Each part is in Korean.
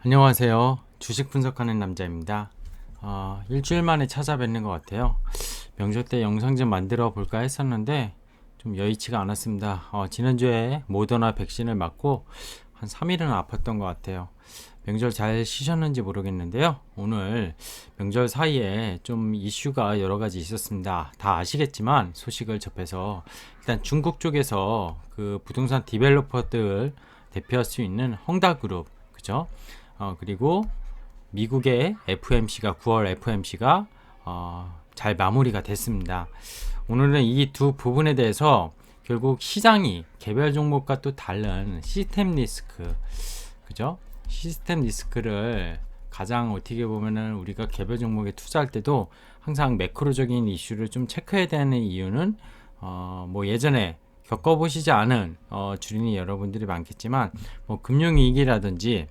안녕하세요. 주식 분석하는 남자입니다. 일주일 만에 찾아뵙는 것 같아요. 명절 때 영상 좀 만들어 볼까 했었는데 좀 여의치가 않았습니다. 지난주에 모더나 백신을 맞고 한 3일은 아팠던 것 같아요. 명절 잘 쉬셨는지 모르겠는데요. 오늘 명절 사이에 좀 이슈가 여러 가지 있었습니다. 다 아시겠지만 소식을 접해서 일단 중국 쪽에서 그 부동산 디벨로퍼들 대표할 수 있는 헝다그룹, 그죠? 그리고 미국의 FMC가 9월 FMC가 잘 마무리가 됐습니다. 오늘은 이 두 부분에 대해서 결국 시장이 개별 종목과 또 다른 시스템 리스크, 그죠? 시스템 리스크를 가장 어떻게 보면은 우리가 개별 종목에 투자할 때도 항상 매크로적인 이슈를 좀 체크해야 되는 이유는 뭐 예전에 겪어보시지 않은 주린이 여러분들이 많겠지만 뭐 금융위기라든지,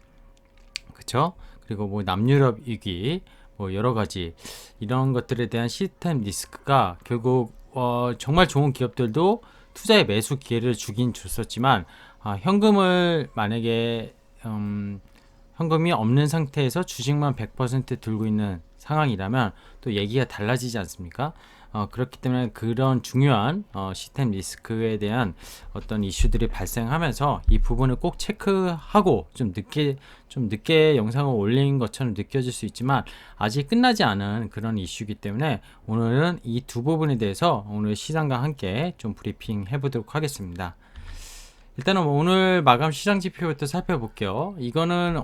그쵸? 그리고 뭐 남유럽 위기, 뭐 여러 가지 이런 것들에 대한 시스템 리스크가 결국 정말 좋은 기업들도 투자의 매수 기회를 주긴 줬었지만, 현금을 만약에 현금이 없는 상태에서 주식만 100% 들고 있는 상황이라면 또 얘기가 달라지지 않습니까? 그렇기 때문에 그런 중요한 시스템 리스크에 대한 어떤 이슈들이 발생하면서 이 부분을 꼭 체크하고 좀 늦게 영상을 올린 것처럼 느껴질 수 있지만 아직 끝나지 않은 그런 이슈이기 때문에 오늘은 이 두 부분에 대해서 오늘 시장과 함께 좀 브리핑 해보도록 하겠습니다. 일단은 오늘 마감 시장 지표부터 살펴볼게요. 이거는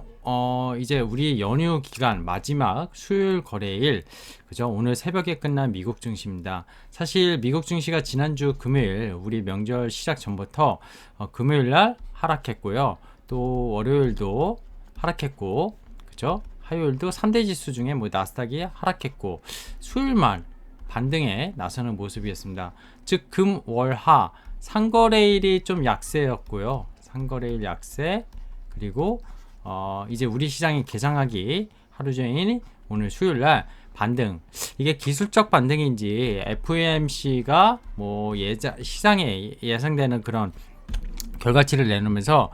이제 우리 연휴 기간 마지막 수요일 거래일, 그죠? 오늘 새벽에 끝난 미국 증시입니다. 사실 미국 증시가 지난주 금요일 우리 명절 시작 전부터 금요일 날 하락했고요. 또 월요일도 하락했고, 그죠? 화요일도 3대 지수 중에 뭐 나스닥이 하락했고, 수요일만 반등에 나서는 모습이었습니다. 즉 금, 월, 하 상거래일이 좀 약세였고요. 상거래일 약세, 그리고 이제 우리 시장이 개장하기 하루 전인 오늘 수요일 날 반등. 이게 기술적 반등인지 FOMC가 뭐 시장에 예상되는 그런 결과치를 내놓으면서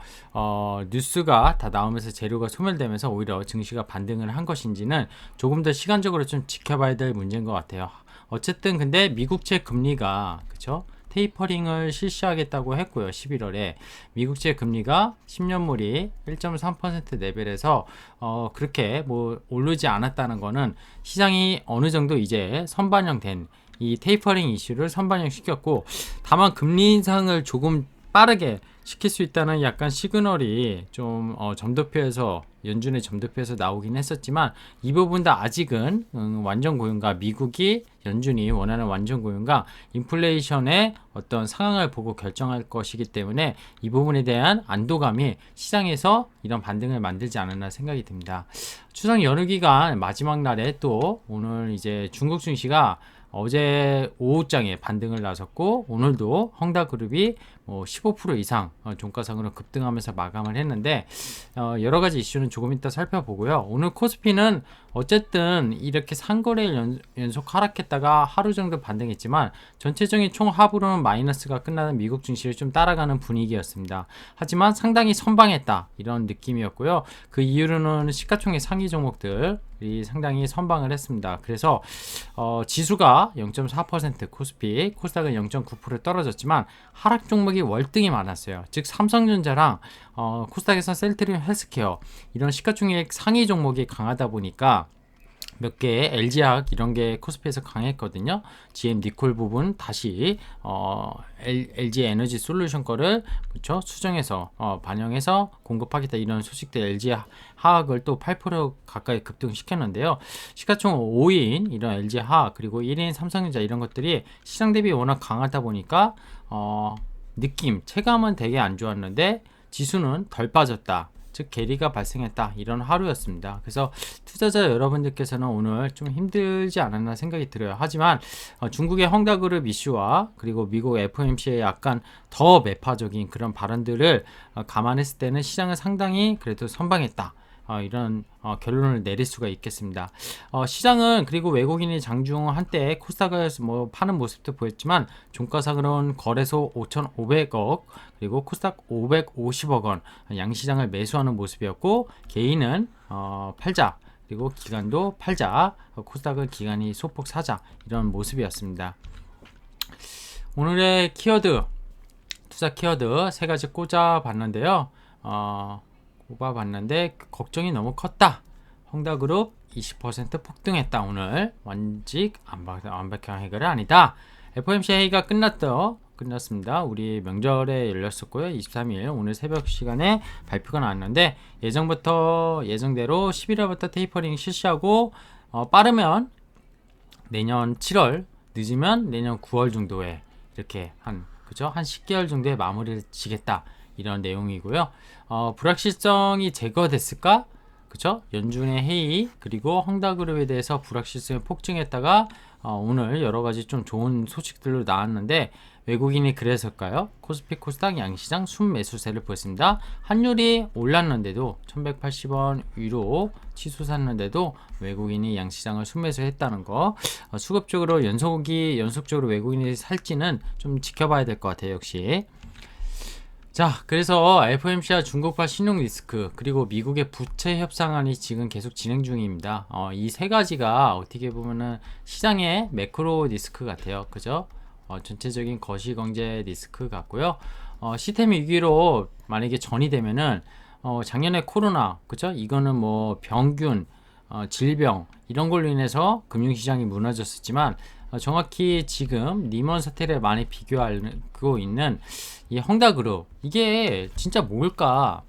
뉴스가 다 나오면서 재료가 소멸되면서 오히려 증시가 반등을 한 것인지는 조금 더 시간적으로 좀 지켜봐야 될 문제인 것 같아요. 어쨌든 근데 미국채 금리가, 그쵸? 테이퍼링을 실시하겠다고 했고요. 11월에 미국채 금리가 10년물이 1.3% 레벨에서 그렇게 뭐 오르지 않았다는 거는 시장이 어느 정도 이제 선반영된 이 테이퍼링 이슈를 선반영 시켰고, 다만 금리 인상을 조금 빠르게 시킬 수 있다는 약간 시그널이 좀 점도표에서 연준의 점도표에서 나오긴 했었지만 이 부분 다 아직은 완전 고용과 미국이 연준이 원하는 완전 고용과 인플레이션의 어떤 상황을 보고 결정할 것이기 때문에 이 부분에 대한 안도감이 시장에서 이런 반등을 만들지 않았나 생각이 듭니다. 추석 연휴 기간 마지막 날에 또 오늘 이제 중국 증시가 어제 오후장에 반등을 나섰고 오늘도 헝다그룹이 15% 이상 종가상으로 급등하면서 마감을 했는데 여러 가지 이슈는 조금 이따 살펴보고요. 오늘 코스피는 어쨌든 이렇게 상거래일 연속 하락했다가 하루 정도 반등했지만 전체적인 총 합으로는 마이너스가 끝나는 미국 증시를 좀 따라가는 분위기였습니다. 하지만 상당히 선방했다 이런 느낌이었고요. 그 이유로는 시가총액 상위 종목들이 상당히 선방을 했습니다. 그래서 지수가 0.4%, 코스닥은 0.9% 떨어졌지만 하락 종목이 월등히 많았어요. 즉 삼성전자랑 코스닥에서 셀트리온 헬스케어 이런 시가총액 상위 종목이 강하다 보니까 몇 개 LG화학 이런 게 코스피에서 강했거든요. GM 니콜 부분 다시 LG 에너지 솔루션 거를 그렇죠? 수정해서 반영해서 공급하겠다 이런 소식들 LG 화학을 또 8% 가까이 급등시켰는데요. 시가총 5인 이런 LG 화학 그리고 1인 삼성전자 이런 것들이 시장 대비 워낙 강하다 보니까 체감은 되게 안 좋았는데 지수는 덜 빠졌다. 즉 괴리가 발생했다 이런 하루였습니다. 그래서 투자자 여러분들께서는 오늘 좀 힘들지 않았나 생각이 들어요. 하지만 중국의 헝다그룹 이슈와 그리고 미국 FOMC의 약간 더 매파적인 그런 발언들을 감안했을 때는 시장은 상당히 그래도 선방했다. 이런 결론을 내릴 수가 있겠습니다. 시장은 그리고 외국인이 장중 한때 코스닥을 뭐 파는 모습도 보였지만 종가상으로는 거래소 5,500억 그리고 코스닥 550억 원 양시장을 매수하는 모습이었고 개인은 팔자 그리고 기관도 팔자 코스닥은 기관이 소폭 사자 이런 모습이었습니다. 오늘의 키워드 투자 키워드 세 가지 꽂아봤는데요. 꼽아봤는데 걱정이 너무 컸다. 헝다그룹 20% 폭등했다. 오늘 원칙 완벽한 해결이 아니다. FOMC 회의가 끝났습니다. 우리 명절에 열렸었고요. 23일 오늘 새벽 시간에 발표가 나왔는데 예정대로 11월부터 테이퍼링 실시하고 빠르면 내년 7월 늦으면 내년 9월 정도에 이렇게 한 10개월 정도에 마무리를 지겠다. 이런 내용이고요. 불확실성이 제거됐을까? 그쵸? 연준의 회의 그리고 헝다그룹에 대해서 불확실성이 폭증했다가 오늘 여러가지 좀 좋은 소식들로 나왔는데 외국인이 그래서일까요? 코스피 코스닥 양시장 순매수세를 보였습니다. 환율이 올랐는데도 1180원 위로 치솟았는데도 외국인이 양시장을 순매수했다는 거 수급적으로 연속적으로 외국인이 살지는 좀 지켜봐야 될 것 같아요. 역시 자, 그래서 FOMC와 중국발 신용 리스크 그리고 미국의 부채 협상안이 지금 계속 진행 중입니다. 이 세 가지가 어떻게 보면은 시장의 매크로 리스크 같아요. 그죠? 전체적인 거시경제 리스크 같고요. 시스템 위기로 만약에 전이되면은 작년에 코로나, 그죠? 이거는 뭐 병균, 질병 이런 걸로 인해서 금융시장이 무너졌었지만 정확히 지금 리먼 사태를 많이 비교하고 있는 이 헝다그룹 이게 진짜 뭘까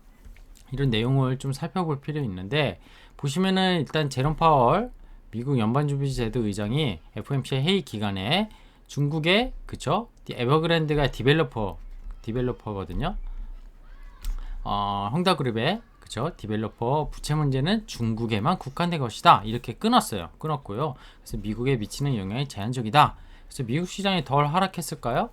이런 내용을 좀 살펴볼 필요 있는데 보시면은 일단 제롬 파월 미국 연방준비제도 의장이 FOMC 회의 기간에 중국의 그쵸 에버그랜드가 디벨로퍼거든요. 헝다그룹의 그쵸 디벨로퍼 부채 문제는 중국에만 국한된 것이다 이렇게 끊었고요. 그래서 미국에 미치는 영향이 제한적이다. 그래서 미국 시장이 덜 하락했을까요?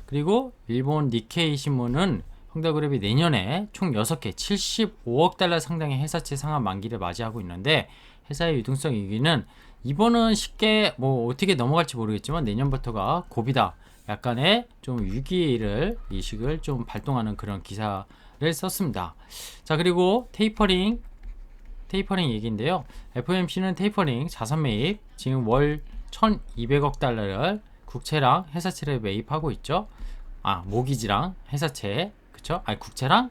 그리고 일본 니케이 신문은 헝다그룹이 내년에 총 6개 75억 달러 상당의 회사채 상환 만기를 맞이하고 있는데 회사의 유동성 위기는 이번은 쉽게 뭐 어떻게 넘어갈지 모르겠지만 내년부터가 고비다. 약간의 좀 위기를 의식을 좀 발동하는 그런 기사를 썼습니다. 자, 그리고 테이퍼링 얘기인데요. FOMC는 테이퍼링 자산 매입 지금 월 1200억 달러를 국채랑 회사채를 매입하고 있죠. 모기지랑 회사채 그쵸? 국채랑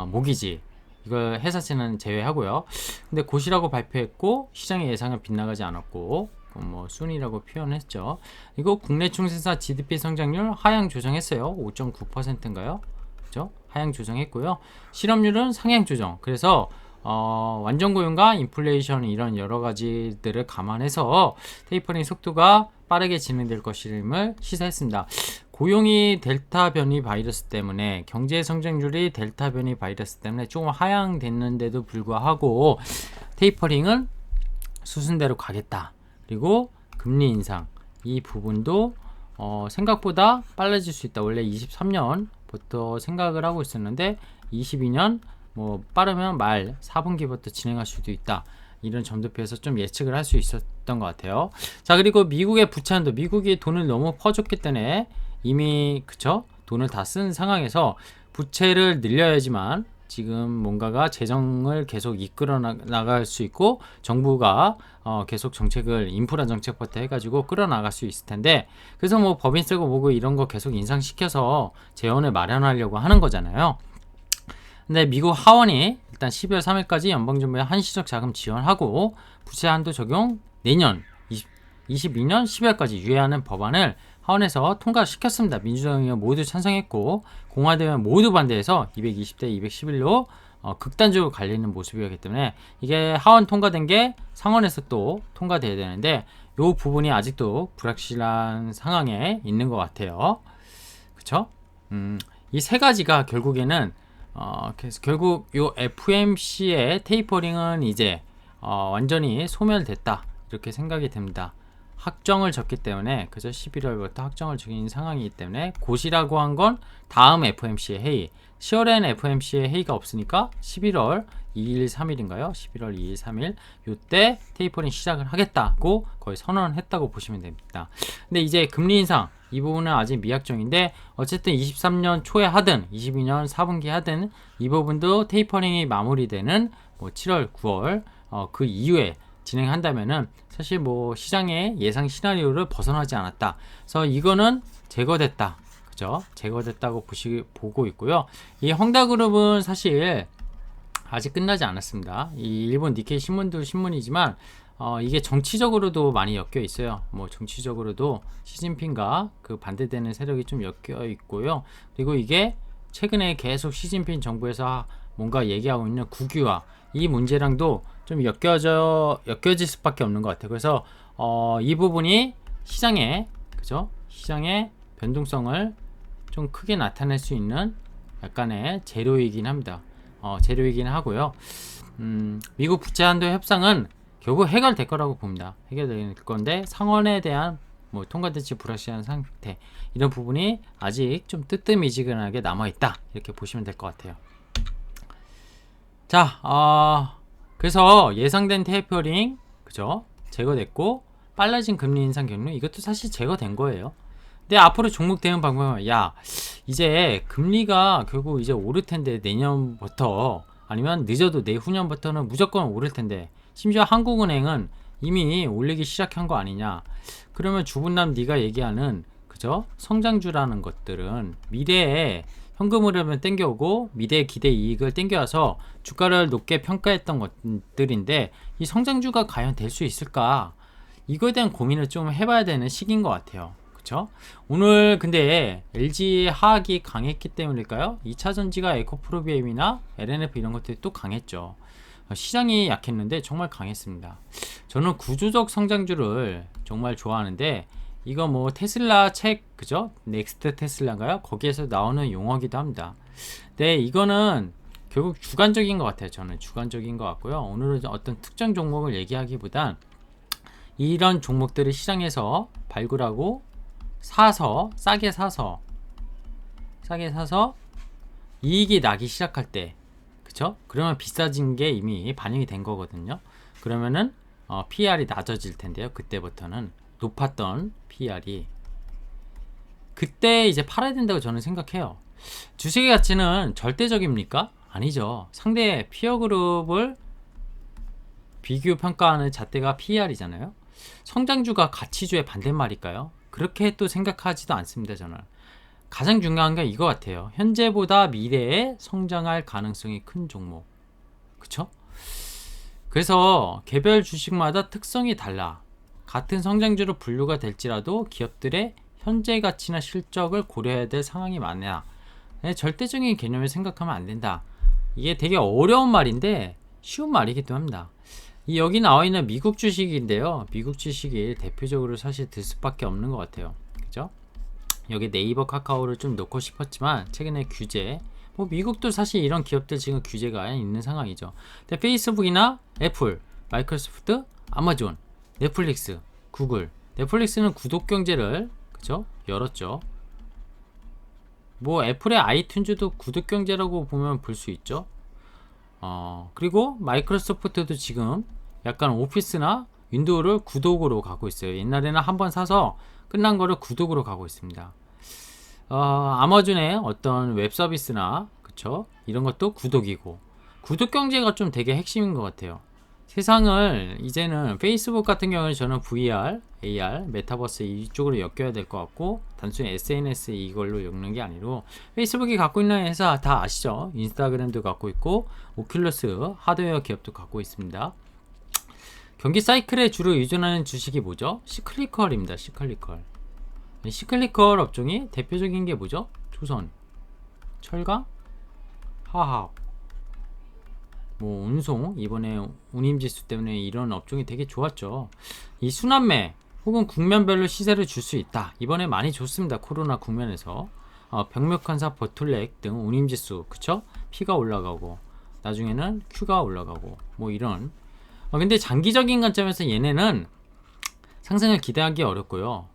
모기지 이걸 회사채는 제외하고요. 근데 곧이라고 발표했고 시장의 예상은 빗나가지 않았고 뭐 순이라고 표현했죠. 이거 국내 총생산 GDP 성장률 하향 조정했어요. 5.9%인가요? 그죠? 하향 조정했고요. 실업률은 상향 조정. 그래서 완전 고용과 인플레이션 이런 여러 가지들을 감안해서 테이퍼링 속도가 빠르게 진행될 것임을 시사했습니다. 고용이 델타 변이 바이러스 때문에 경제 성장률이 델타 변이 바이러스 때문에 조금 하향됐는데도 불구하고 테이퍼링은 수순대로 가겠다. 그리고 금리 인상 이 부분도 생각보다 빨라질 수 있다. 원래 23년부터 생각을 하고 있었는데 22년 뭐 빠르면 말 4분기부터 진행할 수도 있다. 이런 점도표에서 좀 예측을 할 수 있었던 것 같아요. 자, 그리고 미국의 부채한도 미국이 돈을 너무 퍼줬기 때문에 이미 그쵸 돈을 다 쓴 상황에서 부채를 늘려야지만 지금 뭔가가 재정을 계속 이끌어 나갈 수 있고 정부가 계속 정책을 인프라 정책부터 해가지고 끌어나갈 수 있을 텐데 그래서 뭐 법인세고 뭐고 이런 거 계속 인상시켜서 재원을 마련하려고 하는 거잖아요. 근데 미국 하원이 일단 12월 3일까지 연방정부에 한시적 자금 지원하고 부채 한도 적용 내년 22년 12월까지 유예하는 법안을 하원에서 통과시켰습니다. 민주당 의원 모두 찬성했고 공화당은 모두 반대해서 220대 211로 극단적으로 갈리는 모습이었기 때문에 이게 하원 통과된 게 상원에서 또 통과돼야 되는데 이 부분이 아직도 불확실한 상황에 있는 것 같아요. 그쵸? 이 세 가지가 결국에는 그래서 결국 이 FOMC의 테이퍼링은 이제 완전히 소멸됐다 이렇게 생각이 됩니다. 확정을 졌기 때문에 그저 11월부터 확정을 적인 상황이기 때문에 곧이라고 한 건 다음 FOMC의 회의 10월에는 FOMC의 회의가 없으니까 11월 2일 3일인가요? 11월 2일 3일 요때 테이퍼링 시작을 하겠다고 거의 선언했다고 보시면 됩니다. 근데 이제 금리 인상 이 부분은 아직 미약정인데 어쨌든 23년 초에 하든 22년 4분기 하든 이 부분도 테이퍼링이 마무리되는 뭐 7월 9월 그 이후에 진행한다면은 사실 뭐 시장의 예상 시나리오를 벗어나지 않았다. 그래서 이거는 제거됐다. 그죠? 제거됐다고 보고 있고요. 이 헝다그룹은 사실 아직 끝나지 않았습니다. 이 일본 니케이 신문도 신문이지만 이게 정치적으로도 많이 엮여 있어요. 뭐 정치적으로도 시진핑과 그 반대되는 세력이 좀 엮여 있고요. 그리고 이게 최근에 계속 시진핑 정부에서 뭔가 얘기하고 있는 국유화 이 문제랑도 좀 엮여질 수밖에 없는 것 같아요. 그래서 이 부분이 시장에 그죠? 시장의 변동성을 좀 크게 나타낼 수 있는 약간의 재료이긴 합니다. 재료이긴 하고요. 미국 부채 한도 협상은 결국 해결될 거라고 봅니다. 해결될 건데 상원에 대한 뭐 통과되지 불확실한 상태 이런 부분이 아직 좀 뜨뜻미지근하게 남아있다 이렇게 보시면 될 것 같아요. 자, 그래서 예상된 테이퍼링 그죠? 제거됐고 빨라진 금리 인상 경로 이것도 사실 제거된 거예요. 근데 앞으로 종목 대응 방법은 이제 금리가 결국 이제 오를 텐데 내년부터 아니면 늦어도 내후년부터는 무조건 오를 텐데 심지어 한국은행은 이미 올리기 시작한 거 아니냐. 그러면 주분남 네가 얘기하는 그죠? 성장주라는 것들은 미래에 현금 흐름을 땡겨오고 미래 기대 이익을 땡겨와서 주가를 높게 평가했던 것들인데 이 성장주가 과연 될 수 있을까? 이거에 대한 고민을 좀 해봐야 되는 시기인 것 같아요. 그쵸? 오늘 근데 LG 하악이 강했기 때문일까요? 2차전지가 에코프로비엠이나 LNF 이런 것들이 또 강했죠. 시장이 약했는데 정말 강했습니다. 저는 구조적 성장주를 정말 좋아하는데 이거 뭐 테슬라 책 그죠? 넥스트 테슬라인가요? 거기에서 나오는 용어기도 합니다. 네, 이거는 결국 주관적인 것 같아요. 저는 주관적인 것 같고요. 오늘은 어떤 특정 종목을 얘기하기보단 이런 종목들을 시장에서 발굴하고 싸게 사서 이익이 나기 시작할 때 그쵸? 그러면 비싸진 게 이미 반영이 된 거거든요. 그러면은 PER이 낮아질 텐데요. 그때부터는 높았던 PER이 그때 이제 팔아야 된다고 저는 생각해요. 주식의 가치는 절대적입니까? 아니죠. 상대 피어 그룹을 비교 평가하는 잣대가 PER이잖아요. 성장주가 가치주의 반대말일까요? 그렇게 또 생각하지도 않습니다. 저는 가장 중요한 게 이거 같아요. 현재보다 미래에 성장할 가능성이 큰 종목 그쵸? 그래서 개별 주식마다 특성이 달라. 같은 성장주로 분류가 될지라도 기업들의 현재 가치나 실적을 고려해야 될 상황이 많아. 절대적인 개념을 생각하면 안 된다. 이게 되게 어려운 말인데 쉬운 말이기도 합니다. 여기 나와 있는 미국 주식인데요. 미국 주식이 대표적으로 사실 들 수밖에 없는 것 같아요. 그죠? 여기 네이버 카카오를 좀 넣고 싶었지만 최근에 규제 뭐 미국도 사실 이런 기업들 지금 규제가 있는 상황이죠. 근데 페이스북이나 애플, 마이크로소프트, 아마존, 넷플릭스, 구글 넷플릭스는 구독 경제를 그죠? 열었죠. 뭐 애플의 아이튠즈도 구독 경제라고 보면 볼 수 있죠. 그리고 마이크로소프트도 지금 약간 오피스나 윈도우를 구독으로 가고 있어요. 옛날에는 한번 사서 끝난 거를 구독으로 가고 있습니다. 아마존의 어떤 웹 서비스나 그쵸? 이런 것도 구독이고 구독 경제가 좀 되게 핵심인 것 같아요. 세상을 이제는 페이스북 같은 경우는 저는 VR, AR, 메타버스 이쪽으로 엮여야 될 것 같고 단순히 SNS 이걸로 엮는 게 아니고 페이스북이 갖고 있는 회사 다 아시죠? 인스타그램도 갖고 있고 오큘러스 하드웨어 기업도 갖고 있습니다. 경기 사이클에 주로 의존하는 주식이 뭐죠? 시클리컬입니다. 시클리컬 업종이 대표적인 게 뭐죠? 조선, 철강, 화학, 뭐 운송 이번에 운임지수 때문에 이런 업종이 되게 좋았죠. 이 순환매 혹은 국면별로 시세를 줄 수 있다. 이번에 많이 좋습니다. 코로나 국면에서 병력환사 버툴렉 등 운임지수 그쵸? P가 올라가고 나중에는 Q가 올라가고 뭐 이런 근데 장기적인 관점에서 얘네는 상승을 기대하기 어렵고요.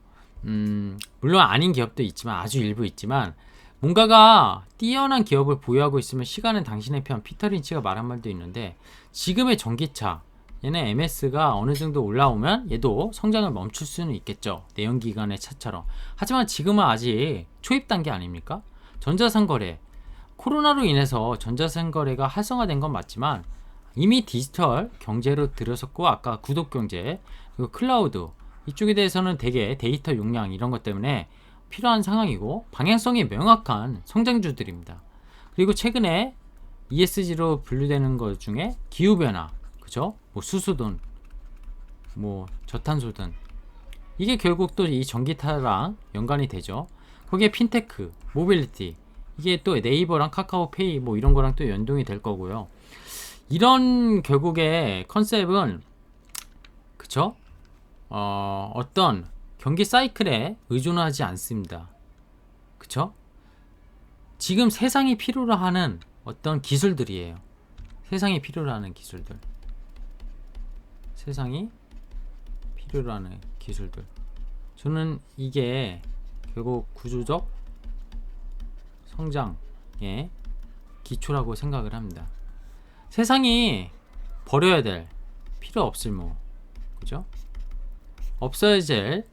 물론 아닌 기업도 있지만 아주 일부 있지만 뭔가가 뛰어난 기업을 보유하고 있으면 시간은 당신의 편. 피터 린치가 말한 말도 있는데, 지금의 전기차, 얘는 MS가 어느 정도 올라오면 얘도 성장을 멈출 수는 있겠죠. 내연기관의 차처럼. 하지만 지금은 아직 초입 단계 아닙니까? 전자상거래, 코로나로 인해서 전자상거래가 활성화된 건 맞지만 이미 디지털 경제로 들어섰고, 아까 구독경제, 그리고 클라우드, 이쪽에 대해서는 되게 데이터 용량 이런 것 때문에 필요한 상황이고, 방향성이 명확한 성장주들입니다. 그리고 최근에 ESG로 분류되는 것 중에 기후변화, 그죠? 뭐 수소든, 뭐 저탄소든, 이게 결국 또 이 전기차랑 연관이 되죠. 거기에 핀테크, 모빌리티, 이게 또 네이버랑 카카오페이 뭐 이런 거랑 또 연동이 될 거고요. 이런 결국에 컨셉은, 그쵸? 어떤 경기 사이클에 의존하지 않습니다. 그쵸? 지금 세상이 필요로 하는 어떤 기술들이에요. 세상이 필요로 하는 기술들. 세상이 필요로 하는 기술들. 저는 이게 결국 구조적 성장의 기초라고 생각을 합니다. 세상이 버려야 될, 필요 없을 뭐, 그죠? 없어야 될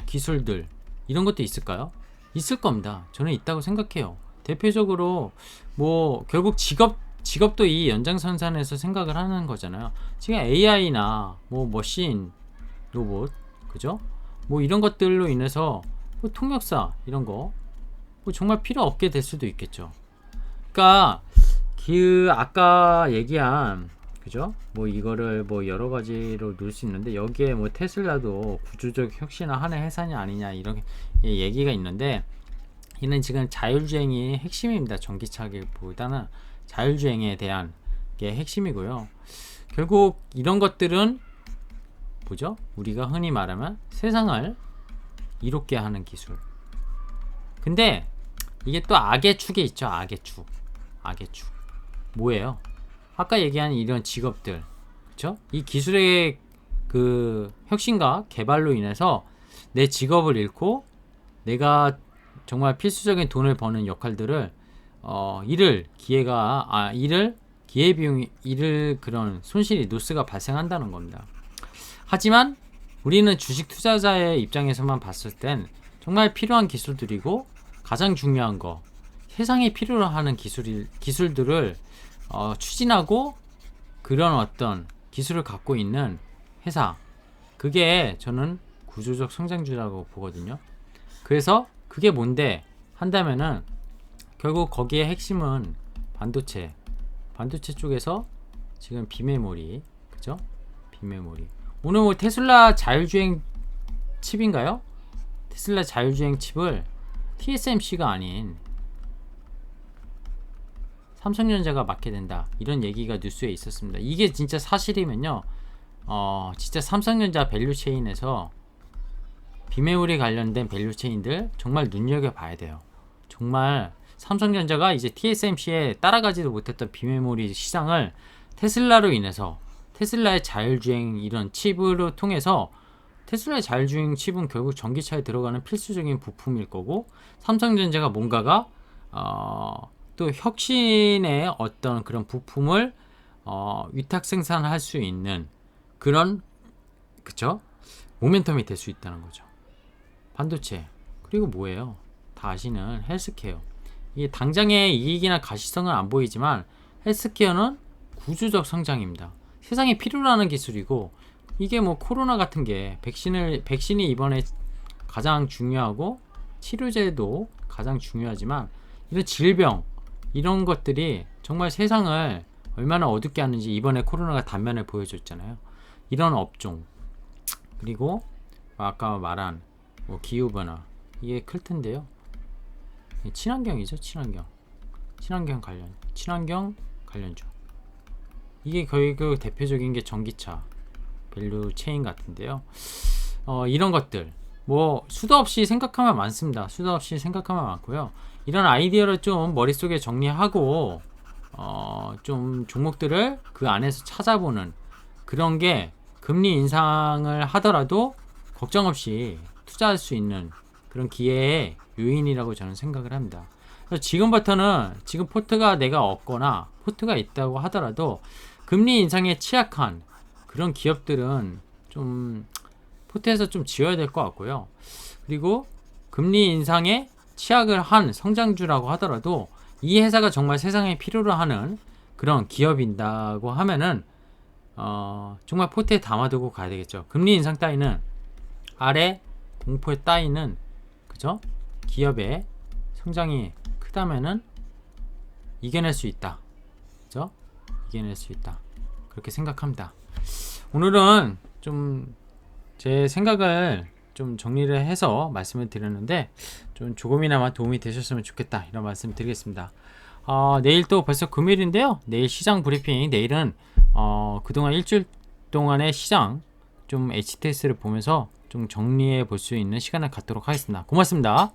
기술들, 이런 것도 있을까요? 있을 겁니다. 저는 있다고 생각해요. 대표적으로 뭐 결국 직업도 이 연장선상에서 생각을 하는 거잖아요. 지금 AI나 뭐 머신 로봇, 그죠? 뭐 이런 것들로 인해서 뭐 통역사 이런 거 뭐 정말 필요 없게 될 수도 있겠죠. 그러니까 그 아까 얘기한, 그죠? 뭐 이거를 뭐 여러 가지로 놓을 수 있는데, 여기에 뭐 테슬라도 구조적 혁신을 하는 회사냐 아니냐 이런 얘기가 있는데, 이는 지금 자율주행이 핵심입니다. 전기차기보다는 자율주행에 대한 게 핵심이고요. 결국 이런 것들은 뭐죠? 우리가 흔히 말하면 세상을 이롭게 하는 기술. 근데 이게 또 악의 축에 있죠. 악의 축. 악의 축. 뭐예요? 아까 얘기한 이런 직업들, 그쵸? 이 기술의 그 혁신과 개발로 인해서 내 직업을 잃고 내가 정말 필수적인 돈을 버는 역할들을 기회비용이 잃을 그런 손실이, 노스가 발생한다는 겁니다. 하지만 우리는 주식 투자자의 입장에서만 봤을 땐 정말 필요한 기술들이고, 가장 중요한 거, 세상에 필요로 하는 기술들을 추진하고 그런 어떤 기술을 갖고 있는 회사, 그게 저는 구조적 성장주라고 보거든요. 그래서 그게 뭔데 한다면은 결국 거기에 핵심은 반도체 쪽에서 지금 비메모리, 그죠? 비메모리. 오늘 뭐 테슬라 자율주행 칩인가요? 테슬라 자율주행 칩을 TSMC가 아닌 삼성전자가 맡게 된다, 이런 얘기가 뉴스에 있었습니다. 이게 진짜 사실이면요, 진짜 삼성전자 밸류체인에서 비메모리 관련된 밸류체인들 정말 눈여겨봐야 돼요. 정말 삼성전자가 이제 TSMC에 따라가지도 못했던 비메모리 시장을 테슬라로 인해서, 테슬라의 자율주행 이런 칩으로 통해서, 테슬라의 자율주행 칩은 결국 전기차에 들어가는 필수적인 부품일 거고, 삼성전자가 뭔가가 또 혁신의 어떤 그런 부품을 위탁 생산할 수 있는 그런, 그쵸? 모멘텀이 될 수 있다는 거죠. 반도체, 그리고 뭐예요? 다 아시는 헬스케어. 이게 당장의 이익이나 가시성은 안 보이지만 헬스케어는 구조적 성장입니다. 세상에 필요로 하는 기술이고, 이게 뭐 코로나 같은 게 백신이 이번에 가장 중요하고 치료제도 가장 중요하지만, 이런 질병, 이런 것들이 정말 세상을 얼마나 어둡게 하는지 이번에 코로나가 단면을 보여줬잖아요. 이런 업종, 그리고 아까 말한 뭐 기후변화, 이게 클 텐데요. 친환경이죠. 친환경 관련주. 이게 거의 그 대표적인 게 전기차 밸류 체인 같은데요. 이런 것들 뭐 수도 없이 생각하면 많습니다. 수도 없이 생각하면 많고요. 이런 아이디어를 좀 머릿속에 정리하고 좀 종목들을 그 안에서 찾아보는 그런 게, 금리 인상을 하더라도 걱정 없이 투자할 수 있는 그런 기회의 요인이라고 저는 생각을 합니다. 그래서 지금부터는 지금 포트가 내가 없거나 포트가 있다고 하더라도 금리 인상에 취약한 그런 기업들은 좀 포트에서 좀 지워야 될 것 같고요. 그리고 금리 인상에 취약을 한 성장주라고 하더라도 이 회사가 정말 세상에 필요로 하는 그런 기업인다고 하면은 정말 포트에 담아두고 가야 되겠죠. 금리 인상 따위는 아래 공포의 따위는 그죠? 기업의 성장이 크다면은 이겨낼 수 있다. 그죠? 이겨낼 수 있다. 그렇게 생각합니다. 오늘은 좀 제 생각을 좀 정리를 해서 말씀을 드렸는데 좀 조금이나마 도움이 되셨으면 좋겠다 이런 말씀 드리겠습니다. 내일 또 벌써 금요일인데요. 내일 시장 브리핑, 내일은 그동안 일주일 동안의 시장 좀 HTS를 보면서 좀 정리해 볼 수 있는 시간을 갖도록 하겠습니다. 고맙습니다.